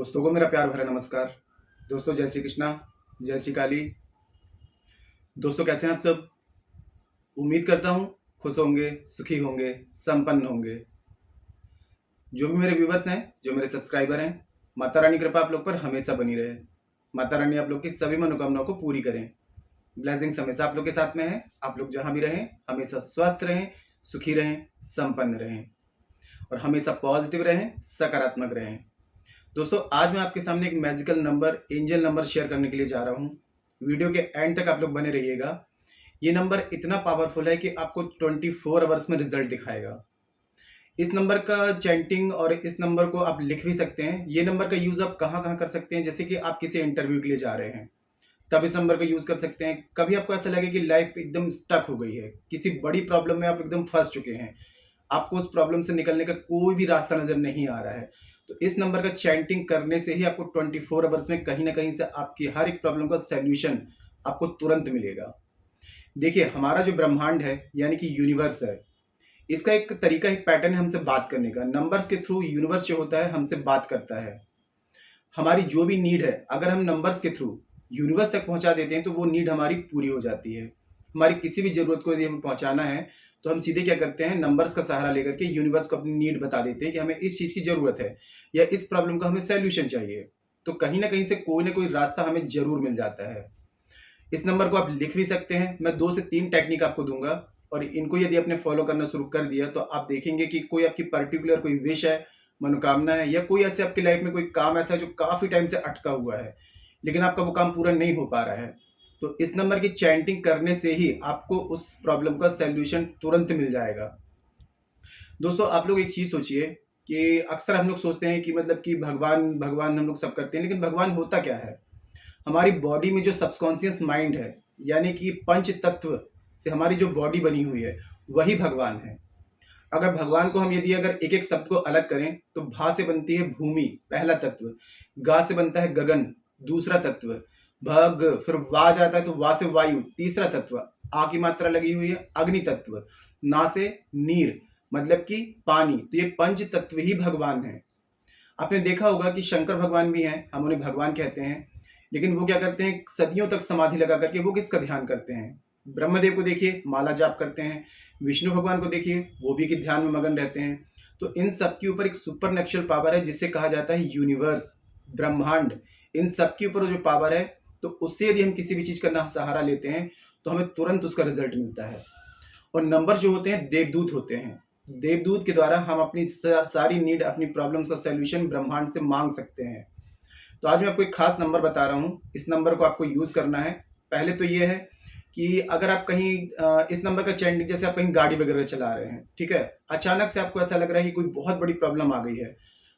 दोस्तों को मेरा प्यार भरा नमस्कार। दोस्तों जय श्री कृष्णा, जय श्री काली। दोस्तों कैसे हैं आप सब? उम्मीद करता हूँ खुश होंगे, सुखी होंगे, संपन्न होंगे। जो भी मेरे व्यूवर्स हैं, जो मेरे सब्सक्राइबर हैं, माता रानी कृपा आप लोग पर हमेशा बनी रहे। माता रानी आप लोग की सभी मनोकामनाओं को पूरी करें। ब्लेसिंग्स हमेशा आप लोग के साथ में है। आप लोग जहाँ भी रहें हमेशा स्वस्थ रहें, सुखी रहें, संपन्न रहें और हमेशा पॉजिटिव रहें, सकारात्मक रहें। दोस्तों आज मैं आपके सामने एक magical number, angel number share करने के लिए जा रहा हूँ। वीडियो के एंड तक आप लोग बने रहिएगा। ये नंबर इतना पावरफुल है कि आपको 24 आवर्स में रिजल्ट दिखाएगा। इस नंबर का चैंटिंग और इस नंबर को आप लिख भी सकते हैं। ये नंबर का यूज आप कहाँ कहाँ कर सकते हैं, जैसे कि आप किसी इंटरव्यू के लिए जा रहे हैं तब इस नंबर का यूज कर सकते हैं। कभी आपको ऐसा लगे कि लाइफ एकदम स्टक हो गई है, किसी बड़ी प्रॉब्लम में आप एकदम फंस चुके हैं, आपको उस प्रॉब्लम से निकलने का कोई भी रास्ता नजर नहीं आ रहा है, तो इस नंबर का चैंटिंग करने से ही आपको 24 आवर्स में कहीं ना कहीं से आपकी हर एक प्रॉब्लम का सॉल्यूशन आपको तुरंत मिलेगा। देखिए हमारा जो ब्रह्मांड है यानी कि यूनिवर्स है, इसका एक तरीका, एक पैटर्न है हमसे बात करने का। नंबर्स के थ्रू यूनिवर्स जो होता है हमसे बात करता है। हमारी जो भी नीड है अगर हम नंबर्स के थ्रू यूनिवर्स तक पहुंचा देते हैं तो वो नीड हमारी पूरी हो जाती है। हमारी किसी भी जरूरत को यदि हमें पहुंचाना है तो हम सीधे क्या करते हैं, नंबर्स का सहारा लेकर के यूनिवर्स को अपनी नीड बता देते हैं कि हमें इस चीज की जरूरत है या इस प्रॉब्लम का हमें सॉल्यूशन चाहिए। तो कहीं ना कहीं से कोई ना कोई रास्ता हमें जरूर मिल जाता है। इस नंबर को आप लिख भी सकते हैं। मैं 2 से 3 टेक्निक आपको दूंगा और इनको यदि आपने फॉलो करना शुरू कर दिया तो आप देखेंगे कि कोई आपकी पर्टिकुलर कोई विश है, मनोकामना है, या कोई ऐसे आपकी लाइफ में कोई काम ऐसा है जो काफी टाइम से अटका हुआ है लेकिन आपका वो काम पूरा नहीं हो पा रहा है, तो इस नंबर की चैंटिंग करने से ही आपको उस प्रॉब्लम का सॉल्यूशन तुरंत मिल जाएगा। दोस्तों आप लोग एक चीज सोचिए कि अक्सर हम लोग सोचते हैं कि मतलब कि भगवान भगवान हम लोग सब करते हैं, लेकिन भगवान होता क्या है? हमारी बॉडी में जो सबकॉन्शियस माइंड है यानी कि पंच तत्व से हमारी जो बॉडी बनी हुई है वही भगवान है। अगर भगवान को हम यदि अगर एक एक शब्द को अलग करें तो भा से बनती है भूमि, पहला तत्व। गा से बनता है गगन, दूसरा तत्व। भग, फिर वा जाता है तो वा से वायु, तीसरा तत्व। आ की मात्रा लगी हुई है, अग्नि तत्व। ना से नीर मतलब कि पानी। तो ये पंच तत्व ही भगवान है। आपने देखा होगा कि शंकर भगवान भी हैं, हम उन्हें भगवान कहते हैं, लेकिन वो क्या करते हैं, सदियों तक समाधि लगा करके वो किसका ध्यान करते हैं? ब्रह्मदेव को देखिए माला जाप करते हैं, विष्णु भगवान को देखिए वो भी कि ध्यान में मगन रहते हैं। तो इन सब के ऊपर एक सुपर नेचुरल पावर है जिसे कहा जाता है यूनिवर्स, ब्रह्मांड। इन सब के ऊपर जो पावर है, तो उससे यदि हम किसी भी चीज का सहारा लेते हैं तो हमें तुरंत उसका रिजल्ट मिलता है। और नंबर जो होते हैं देवदूत होते हैं। देवदूत के द्वारा हम अपनी सारी नीड, अपनी प्रॉब्लम्स का सॉल्यूशन ब्रह्मांड से मांग सकते हैं। तो आज मैं आपको एक खास नंबर बता रहा हूँ, इस नंबर को आपको यूज करना है। पहले तो ये है कि अगर आप कहीं इस नंबर का चैंटिंग, जैसे आप कहीं गाड़ी वगैरह चला रहे हैं, ठीक है, अचानक से आपको ऐसा लग रहा है कि कोई बहुत बड़ी प्रॉब्लम आ गई है,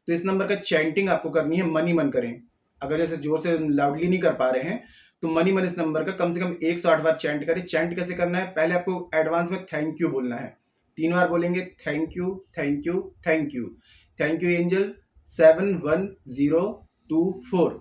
तो इस नंबर का चैंटिंग आपको करनी है, मन ही मन करें। अगर जैसे जोर से लाउडली नहीं कर पा रहे हैं तो मन ही मन इस नंबर का कम से कम 108 बार चैंट करें। चैंट कैसे करना है, पहले आपको एडवांस में थैंक यू बोलना है। 3 बार बोलेंगे, thank you thank you thank you, thank you angel 71024,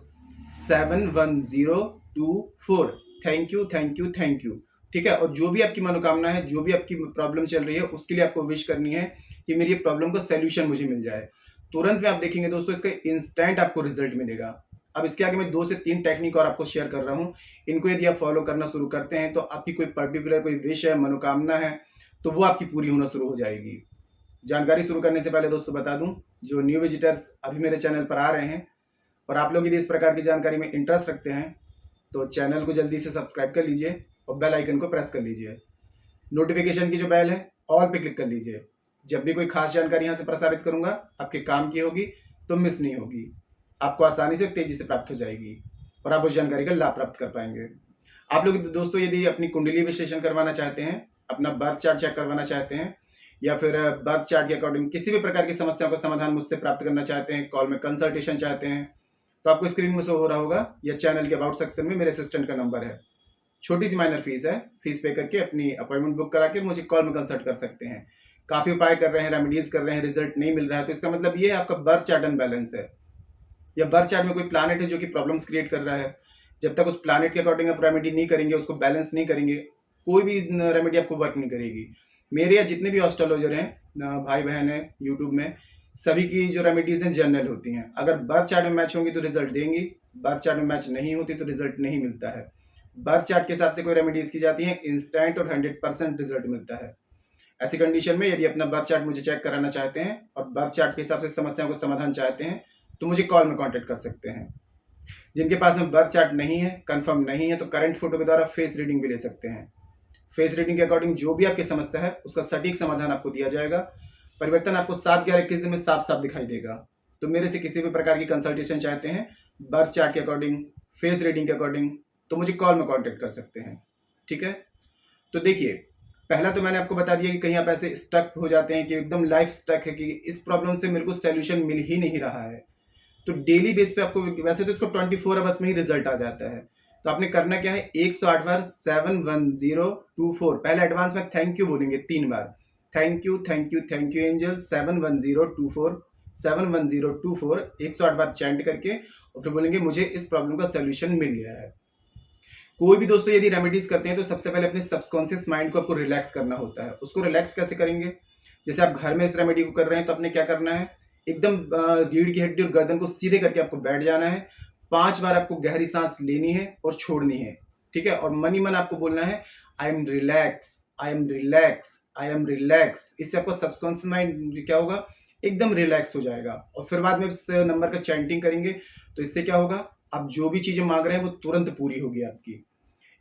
71024, thank you thank you thank you. ठीक है, और जो भी आपकी मनोकामना है, जो भी आपकी प्रॉब्लम चल रही है, उसके लिए आपको विश करनी है कि मेरी प्रॉब्लम का सॉल्यूशन मुझे मिल जाए। तुरंत में आप देखेंगे दोस्तों इसका इंस्टेंट आपको रिजल्ट मिलेगा। अब इसके आगे मैं 2 से 3 टेक्निक और आपको शेयर कर रहा हूं। इनको यदि आप फॉलो करना शुरू करते हैं तो आपकी कोई पर्टिकुलर कोई विश है, मनोकामना है, तो वो आपकी पूरी होना शुरू हो जाएगी। जानकारी शुरू करने से पहले दोस्तों बता दूं, जो न्यू विजिटर्स अभी मेरे चैनल पर आ रहे हैं और आप लोग यदि इस प्रकार की जानकारी में इंटरेस्ट रखते हैं तो चैनल को जल्दी से सब्सक्राइब कर लीजिए और बेल आइकन को प्रेस कर लीजिए। नोटिफिकेशन की जो बेल है ऑल पे क्लिक कर लीजिए। जब भी कोई खास जानकारी यहाँ से प्रसारित करूंगा आपके काम की होगी तो मिस नहीं होगी, आपको आसानी से तेजी से प्राप्त हो जाएगी और आप उस जानकारी का लाभ प्राप्त कर पाएंगे। आप लोग दोस्तों यदि अपनी कुंडली विश्लेषण करवाना चाहते हैं, अपना बर्थ चार्ट चेक करवाना चाहते हैं, या फिर बर्थ चार्ट के अकॉर्डिंग किसी भी प्रकार की समस्याओं का समाधान मुझसे प्राप्त करना चाहते हैं, कॉल में कंसल्टेशन चाहते हैं, तो आपको स्क्रीन में शो हो रहा होगा या चैनल के अबाउट सेक्शन में मेरे असिस्टेंट का नंबर है। छोटी सी माइनर फीस है, फीस पे करके अपनी अपॉइंटमेंट बुक करा के मुझे कॉल में कंसल्ट कर सकते हैं। काफी उपाय कर रहे हैं, रेमेडीज कर रहे हैं, रिजल्ट नहीं मिल रहा है, तो इसका मतलब ये आपका बर्थ चार्ट अनबैलेंस है, या बर्थ चार्ट में कोई प्लैनेट है जो कि प्रॉब्लम्स क्रिएट कर रहा है। जब तक उस प्लैनेट के अकॉर्डिंग आप रेमेडी नहीं करेंगे, उसको बैलेंस नहीं करेंगे, कोई भी रेमेडी आपको वर्क नहीं करेगी। मेरे या जितने भी एस्ट्रोलॉजर हैं, भाई बहन हैं यूट्यूब में, सभी की जो रेमेडीज हैं जनरल होती हैं। अगर बर्थ चार्ट में मैच होंगी तो रिजल्ट देंगी, बर्थ चार्ट में मैच नहीं होती तो रिजल्ट नहीं मिलता है। बर्थ चार्ट के हिसाब से कोई रेमेडीज की जाती हैं, इंस्टेंट और 100% रिजल्ट मिलता है। ऐसी कंडीशन में यदि अपना बर्थ चार्ट मुझे चेक कराना चाहते हैं और बर्थ चार्ट के हिसाब से समस्याओं को समाधान चाहते हैं तो मुझे कॉल में कांटेक्ट कर सकते हैं। जिनके पास में बर्थ चार्ट नहीं है, कंफर्म नहीं है, तो करंट फोटो के द्वारा फेस रीडिंग भी ले सकते हैं। फेस रीडिंग के अकॉर्डिंग जो भी आपकी समस्या है उसका सटीक समाधान आपको दिया जाएगा। परिवर्तन आपको 7-11-21 दिन में साफ साफ दिखाई देगा। तो मेरे से किसी भी प्रकार की कंसल्टेशन चाहते हैं बर्थ चार्ट के अकॉर्डिंग, फेस रीडिंग के अकॉर्डिंग, तो मुझे कॉल में कांटेक्ट कर सकते हैं। ठीक है, तो देखिए, पहला तो मैंने आपको बता दिया कि कहीं आप ऐसे स्टक हो जाते हैं कि एकदम लाइफ स्टक है कि इस प्रॉब्लम से मेरे को सोल्यूशन मिल ही नहीं रहा है, तो डेली बेस पे आपको, वैसे तो इसको 24 आवर्स में ही रिजल्ट आ जाता है। तो आपने करना क्या है, 108 बार 71024, पहले एडवांस में थैंक यू बोलेंगे 3 बार, thank you thank you thank you angel 71024 71024, 108 बार चैंट करके और फिर बोलेंगे मुझे इस प्रॉब्लम का सोल्यूशन मिल गया है। कोई भी दोस्तों यदि रेमेडीज करते हैं तो सबसे पहले अपने सबकॉन्शियस माइंड को आपको रिलैक्स करना होता है। उसको रिलैक्स कैसे करेंगे, जैसे आप घर में इस रेमेडी को कर रहे हैं तो आपने क्या करना है, एकदम रीढ़ की हड्डी और गर्दन को सीधे करके आपको बैठ जाना है। 5 बार आपको गहरी सांस लेनी है और छोड़नी है। ठीक है, और मन ही मन आपको बोलना है I am relax, I am relax, I am relax. इससे आपका सबकॉन्शियस माइंड क्या होगा, एकदम रिलैक्स हो जाएगा। और फिर बाद में इस नंबर का चैंटिंग करेंगे तो इससे क्या होगा, आप जो भी चीजें मांग रहे हैं वो तुरंत पूरी होगी आपकी।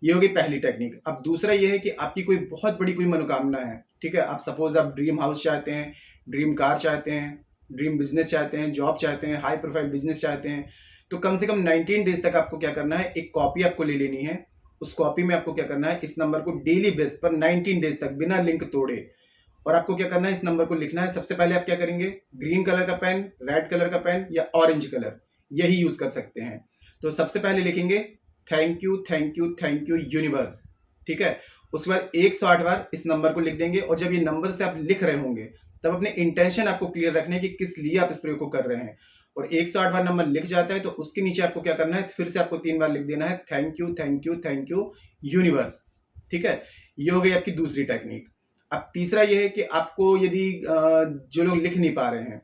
ये होगी पहली टेक्निक। अब दूसरा ये है कि आपकी कोई बहुत बड़ी कोई मनोकामना है। ठीक है, आप सपोज आप ड्रीम हाउस चाहते हैं, ड्रीम कार चाहते हैं, ड्रीम बिजनेस चाहते हैं, जॉब चाहते हैं, हाई प्रोफाइल बिजनेस चाहते हैं, तो कम से कम 19 डेज तक आपको क्या करना है, एक कॉपी आपको ले लेनी है। उस कॉपी में आपको क्या करना है, इस नंबर को डेली बेस पर 19 डेज तक बिना लिंक तोड़े, और आपको क्या करना है, इस नंबर को लिखना है। सबसे पहले आप क्या करेंगे, ग्रीन कलर का पेन, रेड कलर का पेन या ऑरेंज कलर, यही यूज कर सकते हैं। तो सबसे पहले लिखेंगे thank you thank you thank you universe. ठीक है, उसके बाद 108 बार इस नंबर को लिख देंगे। और जब ये नंबर से आप लिख रहे होंगे तब अपने इंटेंशन आपको क्लियर रखने है कि किस लिए आप इस प्रयोग को कर रहे हैं। और 108 बार नंबर लिख जाता है तो उसके नीचे आपको क्या करना है, फिर से आपको 3 बार लिख देना है thank you thank you thank you universe. ठीक है, ये हो गई आपकी दूसरी टेक्निक। अब तीसरा ये है कि आपको यदि जो लोग लिख नहीं पा रहे हैं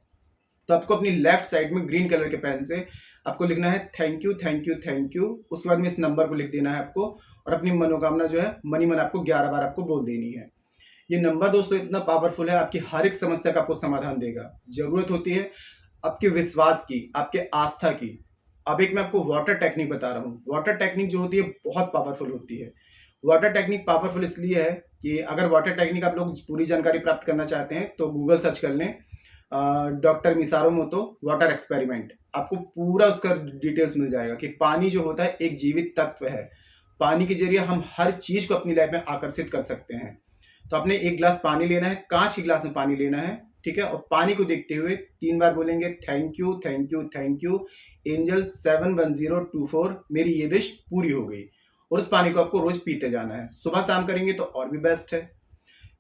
तो आपको अपनी लेफ्ट साइड में ग्रीन कलर के पेन से आपको लिखना है thank you thank you thank you. उसके बाद में इस नंबर को लिख देना है आपको, और अपनी मनोकामना जो है मनी मन आपको 11 बार आपको बोल देनी है। ये नंबर दोस्तों इतना पावरफुल है, आपकी हर एक समस्या का आपको समाधान देगा। जरूरत होती है आपके विश्वास की, आपके आस्था की। अब एक मैं आपको वाटर टेक्निक बता रहा हूँ। वाटर टेक्निक जो होती है बहुत पावरफुल होती है। वाटर टेक्निक पावरफुल इसलिए है कि अगर वाटर टेक्निक आप लोग पूरी जानकारी प्राप्त करना चाहते हैं तो गूगल सर्च कर लें, डॉक्टर मिसारो मोतो वाटर एक्सपेरिमेंट, आपको पूरा उसका डिटेल्स मिल जाएगा कि पानी जो होता है एक जीवित तत्व है। पानी के जरिए हम हर चीज को अपनी लाइफ में आकर्षित कर सकते हैं। तो आपने एक गिलास पानी लेना है, कांच के गिलास में पानी लेना है। ठीक है, और पानी को देखते हुए 3 बार बोलेंगे thank you thank you thank you angel 71024, मेरी ये विश पूरी हो गई। और उस पानी को आपको रोज पीते जाना है, सुबह शाम करेंगे तो और भी बेस्ट है।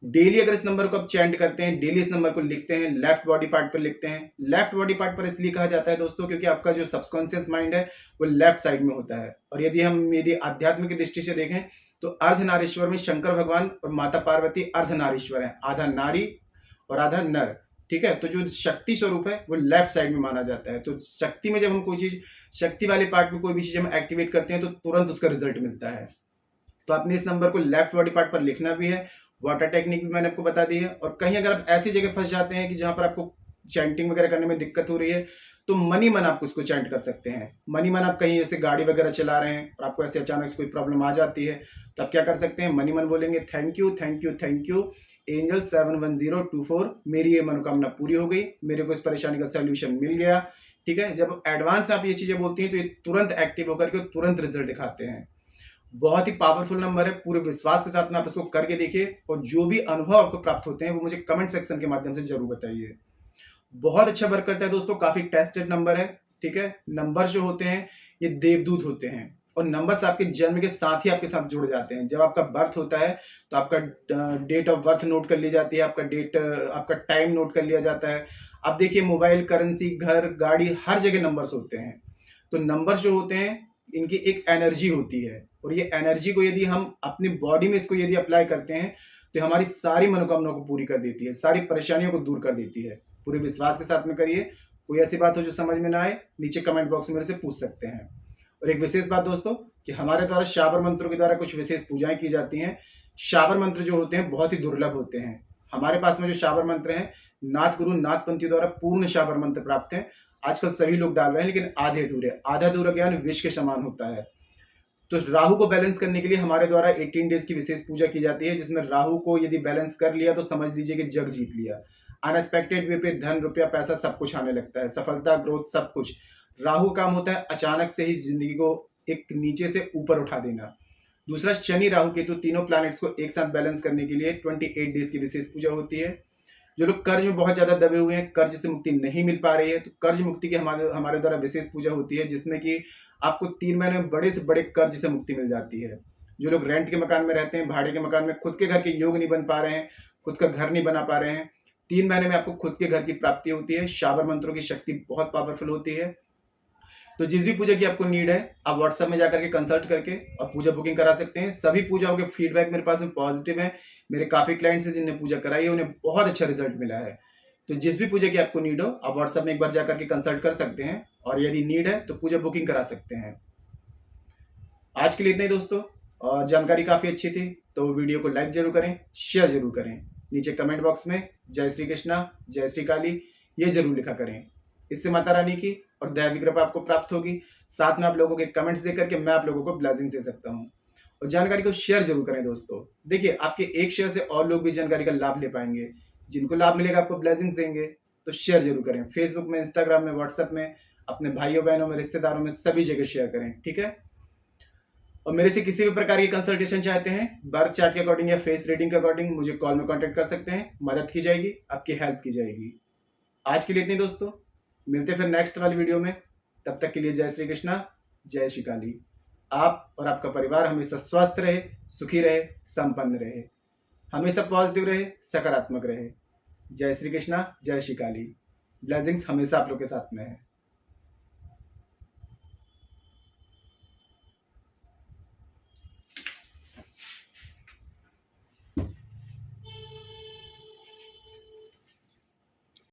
डेली अगर इस नंबर को आप चैंट करते हैं, डेली इस नंबर को लिखते हैं, लेफ्ट बॉडी पार्ट पर लिखते हैं। लेफ्ट बॉडी पार्ट पर इसलिए कहा जाता है दोस्तों क्योंकि आपका जो सबकॉन्शियस माइंड है वो लेफ्ट साइड में होता है। और यदि आध्यात्म की दृष्टि से देखें तो अर्धनारीश्वर में शंकर भगवान और माता पार्वती अर्धनारीश्वर है, आधा नारी और आधा नर। ठीक है, तो जो शक्ति स्वरूप है वो लेफ्ट साइड में माना जाता है। तो शक्ति में जब हम कोई चीज, शक्ति वाले पार्ट में कोई भी चीज हम एक्टिवेट करते हैं तो तुरंत उसका रिजल्ट मिलता है। तो आपने इस नंबर को लेफ्ट बॉडी पार्ट पर लिखना भी है। वाटर टेक्निक भी मैंने आपको बता दी है। और कहीं अगर आप ऐसी जगह फंस जाते हैं कि जहां पर आपको चैंटिंग वगैरह करने में दिक्कत हो रही है तो मनी मन आप उसको चैंट कर सकते हैं। मनी मन आप कहीं ऐसे गाड़ी वगैरह चला रहे हैं और आपको ऐसे अचानक से कोई प्रॉब्लम आ जाती है तो आप क्या कर सकते हैं, मनी मन बोलेंगे thank you thank you thank you angel 71024, मेरी ये मनोकामना पूरी हो गई, मेरे को इस परेशानी का सोल्यूशन मिल गया। ठीक है, जब एडवांस आप ये चीजें बोलती हैं तो ये तुरंत एक्टिव होकर के तुरंत रिजल्ट दिखाते हैं। बहुत ही पावरफुल नंबर है, पूरे विश्वास के साथ में आप इसको करके देखिए और जो भी अनुभव आपको प्राप्त होते हैं वो मुझे कमेंट सेक्शन के माध्यम से जरूर बताइए। बहुत अच्छा वर्क करता है दोस्तों, काफी टेस्टेड नंबर है। ठीक है, नंबर जो होते हैं ये देवदूत होते हैं और नंबर्स आपके जन्म के साथ ही आपके साथ जुड़ जाते हैं। जब आपका बर्थ होता है तो आपका डेट ऑफ बर्थ नोट कर ली जाती है, आपका टाइम नोट कर लिया जाता है। आप देखिए मोबाइल, करेंसी, घर, गाड़ी, हर जगह नंबर्स होते हैं। तो नंबर्स जो होते हैं इनकी एक एनर्जी होती है और ये एनर्जी को यदि हम अपनी बॉडी में इसको यदि अप्लाई करते हैं तो हमारी सारी मनोकामनाओं को पूरी कर देती है, सारी परेशानियों को दूर कर देती है। पूरे विश्वास के साथ में करिए। कोई ऐसी बात हो जो समझ में ना आए, नीचे कमेंट बॉक्स में मेरे से पूछ सकते हैं। और एक विशेष बात दोस्तों कि हमारे द्वारा शाबर मंत्रों के द्वारा कुछ विशेष पूजाएं की जाती हैं। शाबर मंत्र जो होते हैं बहुत ही दुर्लभ होते हैं। हमारे पास में जो शाबर मंत्र हैं, नाथ गुरु नाथपंथी द्वारा पूर्ण शाबर मंत्र प्राप्त है। आजकल सभी लोग डाल रहे हैं, लेकिन आधे अधूरे, आधा अधूरा ज्ञान विष के समान होता है। तो राहु को बैलेंस करने के लिए हमारे द्वारा 18 डेज की विशेष पूजा की जाती है, जिसमें राहु को यदि बैलेंस कर लिया तो समझ लीजिए कि जग जीत लिया। अनएक्सपेक्टेड वे पे धन रुपया पैसा सब कुछ आने लगता है, सफलता ग्रोथ सब कुछ। राहु काम होता है अचानक से ही जिंदगी को एक नीचे से ऊपर उठा देना। दूसरा, शनि राहु केतु तीनों प्लैनेट्स को एक साथ बैलेंस करने के लिए 28 डेज की विशेष पूजा होती है। जो लोग कर्ज में बहुत ज्यादा दबे हुए हैं, कर्ज से मुक्ति नहीं मिल पा रही है, तो कर्ज मुक्ति की हमारे द्वारा विशेष पूजा होती है, जिसमें कि आपको 3 महीने में बड़े से बड़े कर्ज से मुक्ति मिल जाती है। जो लोग रेंट के मकान में रहते हैं, भाड़े के मकान में, खुद के घर के योग नहीं बन पा रहे हैं, खुद का घर नहीं बना पा रहे हैं, 3 महीने में आपको खुद के घर की प्राप्ति होती है। शाबर मंत्रों की शक्ति बहुत पावरफुल होती है। तो जिस भी पूजा की आपको नीड है, आप व्हाट्सएप में जाकर के कंसल्ट करके और पूजा बुकिंग करा सकते हैं। सभी पूजाओं के फीडबैक मेरे पास में पॉजिटिव है। मेरे काफी क्लाइंट्स हैं जिन्होंने पूजा कराई है, उन्हें बहुत अच्छा रिजल्ट मिला है। तो जिस भी पूजा की आपको नीड हो, आप व्हाट्सएप में एक बार जाकर के कंसल्ट कर सकते हैं, और यदि नीड है तो पूजा बुकिंग करा सकते हैं। आज के लिए इतना ही दोस्तों, और जानकारी काफी अच्छी थी तो वीडियो को लाइक जरूर करें, शेयर जरूर करें। नीचे कमेंट बॉक्स में जय श्री कृष्णा, जय श्री काली ये जरूर लिखा करें। इससे माता रानी की और दैवी कृपा आपको प्राप्त होगी। साथ में आप लोगों के कमेंट्स देकर के मैं आप लोगों को ब्लेसिंग दे सकता हूँ। और जानकारी को शेयर जरूर करें दोस्तों। देखिए, आपके एक शेयर से और लोग भी जानकारी का लाभ ले पाएंगे। जिनको लाभ मिलेगा आपको ब्लेसिंग्स देंगे, तो शेयर जरूर करें। फेसबुक में, इंस्टाग्राम में, व्हाट्सएप में, अपने भाइयों बहनों में, रिश्तेदारों में, सभी जगह शेयर करें, ठीक है। और मेरे से किसी भी प्रकार की कंसल्टेशन चाहते हैं, बर्थ चार्ट के अकॉर्डिंग या फेस रीडिंग के अकॉर्डिंग, मुझे कॉल में कांटेक्ट कर सकते हैं। मदद की जाएगी, आपकी हेल्प की जाएगी। आज के लिए इतनी दोस्तों, मिलते फिर नेक्स्ट वाली वीडियो में। तब तक के लिए जय श्री कृष्णा, जय श्री काली। आप और आपका परिवार हमेशा स्वस्थ रहे, सुखी रहे, संपन्न रहे, हमेशा पॉजिटिव रहे, सकारात्मक रहे। जय श्री कृष्णा, जय श्री काली। ब्लेसिंग्स हमेशा आप लोग के साथ में है।